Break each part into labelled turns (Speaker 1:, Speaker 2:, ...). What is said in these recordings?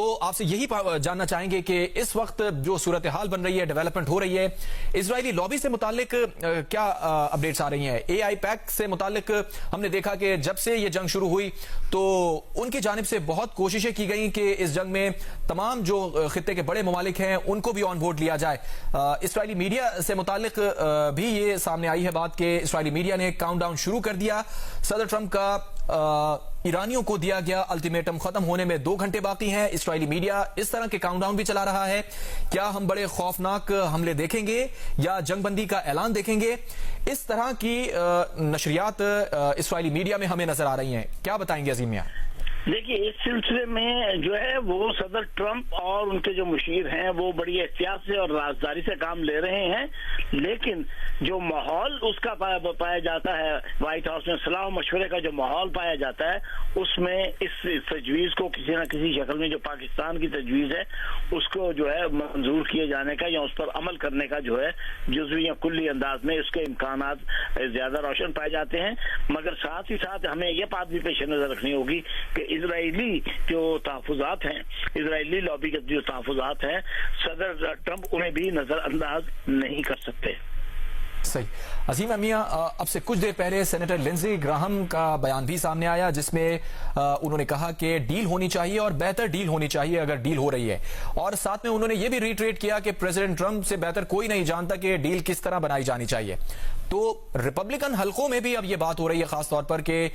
Speaker 1: تو آپ سے یہی جاننا چاہیں گے کہ اس وقت جو صورتحال بن رہی ہے، ڈیولپمنٹ ہو رہی ہے، اسرائیلی لابی سے متعلق کیا اپڈیٹس آ رہی ہیں؟ اے آئی پیک سے متعلق ہم نے دیکھا کہ جب سے یہ جنگ شروع ہوئی تو ان کی جانب سے بہت کوششیں کی گئیں کہ اس جنگ میں تمام جو خطے کے بڑے ممالک ہیں ان کو بھی آن بورڈ لیا جائے۔ اسرائیلی میڈیا سے متعلق بھی یہ سامنے آئی ہے بات کہ اسرائیلی میڈیا نے کاؤنٹ ڈاؤن شروع کر دیا۔ صدر ٹرمپ کا ایرانیوں کو دیا گیا الٹیمیٹم ختم ہونے میں 2 گھنٹے باقی ہیں۔ اسرائیلی میڈیا اس طرح کے کاؤنٹ ڈاؤن بھی چلا رہا ہے۔ کیا ہم بڑے خوفناک حملے دیکھیں گے یا جنگ بندی کا اعلان دیکھیں گے؟ اس طرح کی نشریات اسرائیلی میڈیا میں ہمیں نظر آ رہی ہیں، کیا بتائیں گے عظیم میاں؟
Speaker 2: دیکھیے، اس سلسلے میں جو ہے وہ صدر ٹرمپ اور ان کے جو مشیر ہیں وہ بڑی احتیاط سے اور رازداری سے کام لے رہے ہیں، لیکن جو ماحول اس کا پایا جاتا ہے وائٹ ہاؤس میں، صلاح و مشورے کا جو ماحول پایا جاتا ہے، اس میں اس تجویز کو کسی نہ کسی شکل میں جو پاکستان کی تجویز ہے اس کو جو ہے منظور کیے جانے کا یا اس پر عمل کرنے کا جو ہے جزوی یا کلی انداز میں اس کے امکانات زیادہ روشن پائے جاتے ہیں۔ مگر ساتھ ہی ساتھ ہمیں یہ بات بھی پیش نظر رکھنی ہوگی کہ اسرائیلی جو تحفظات ہیں، اسرائیلی لابی کے جو تحفظات ہیں، صدر ٹرمپ انہیں بھی نظر انداز نہیں کر سکتے۔
Speaker 1: صحیح عظیم میاں، اب سے کچھ دیر پہلے سینیٹر لنزی گراہم کا بیان بھی سامنے آیا جس میں انہوں نے کہا کہ ڈیل ہونی چاہیے اور بہتر ڈیل ہونی چاہیے اگر ڈیل ہو رہی ہے، اور ساتھ میں انہوں نے یہ بھی ریٹریٹ کیا کہ پریزیڈنٹ ٹرمپ سے بہتر کوئی نہیں جانتا کہ ڈیل کس طرح بنائی جانی چاہیے۔ تو ریپبلکن حلقوں میں بھی اب یہ بات ہو رہی ہے خاص طور پر کہ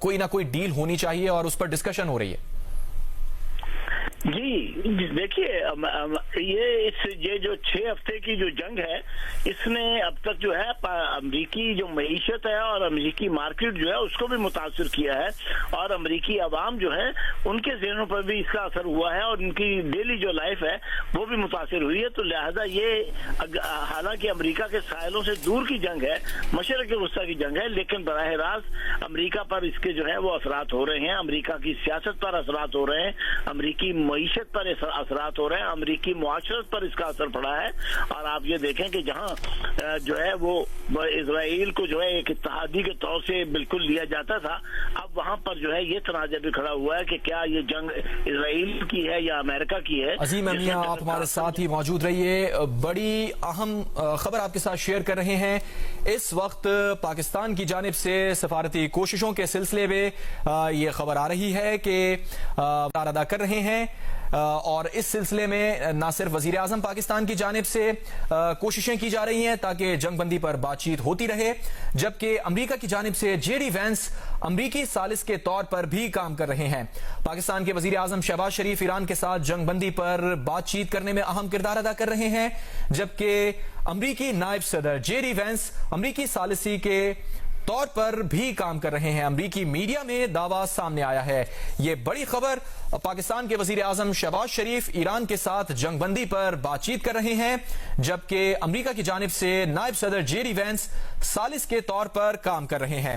Speaker 1: کوئی نہ کوئی ڈیل ہونی چاہیے اور اس پر ڈسکشن ہو رہی ہے۔
Speaker 2: جی دیکھیے، یہ جو 6 ہفتے کی جو جنگ ہے اس نے اب تک جو ہے امریکی جو معیشت ہے اور امریکی مارکیٹ جو ہے اس کو بھی متاثر کیا ہے، اور امریکی عوام جو ہے ان کے ذہنوں پر بھی اس کا اثر ہوا ہے اور ان کی ڈیلی جو لائف ہے وہ بھی متاثر ہوئی ہے۔ تو لہذا یہ حالانکہ امریکہ کے ساحلوں سے دور کی جنگ ہے، مشرق وسطیٰ کی جنگ ہے، لیکن براہ راست امریکہ پر اس کے جو ہے وہ اثرات ہو رہے ہیں، امریکہ کی سیاست پر اثرات ہو رہے ہیں، امریکی معیشت پر اثرات ہو رہے ہیں، امریکی معاشرت پر اس کا اثر پڑا ہے۔ اور آپ یہ دیکھیں کہ جہاں جو ہے وہ اسرائیل کو جو ہے ایک اتحادی کے طور سے بالکل لیا جاتا تھا، اب وہاں پر جو ہے یہ تنازع بھی کھڑا ہوا ہے کہ کیا یہ جنگ اسرائیل کی ہے یا امریکہ کی ہے۔
Speaker 1: عظیم میاں، آپ ہمارے ساتھ ہی موجود رہیے، بڑی اہم خبر آپ کے ساتھ شیئر کر رہے ہیں۔ اس وقت پاکستان کی جانب سے سفارتی کوششوں کے سلسلے میں یہ خبر آ رہی ہے کہ ادا کر رہے ہیں، اور اس سلسلے میں نہ صرف وزیر اعظم پاکستان کی جانب سے کوششیں کی جا رہی ہیں تاکہ جنگ بندی پر بات چیت ہوتی رہے، جبکہ امریکہ کی جانب سے جے ڈی وینس امریکی ثالث کے طور پر بھی کام کر رہے ہیں۔ پاکستان کے وزیر اعظم شہباز شریف ایران کے ساتھ جنگ بندی پر بات چیت کرنے میں اہم کردار ادا کر رہے ہیں، جبکہ امریکی نائب صدر جے ڈی وینس امریکی ثالثی کے طور پر بھی کام کر رہے ہیں۔ امریکی میڈیا میں دعویٰ سامنے آیا ہے۔ یہ بڑی خبر، پاکستان کے وزیر اعظم شہباز شریف ایران کے ساتھ جنگ بندی پر بات چیت کر رہے ہیں، جبکہ امریکہ کی جانب سے نائب صدر جے ڈی وینس ثالث کے طور پر کام کر رہے ہیں۔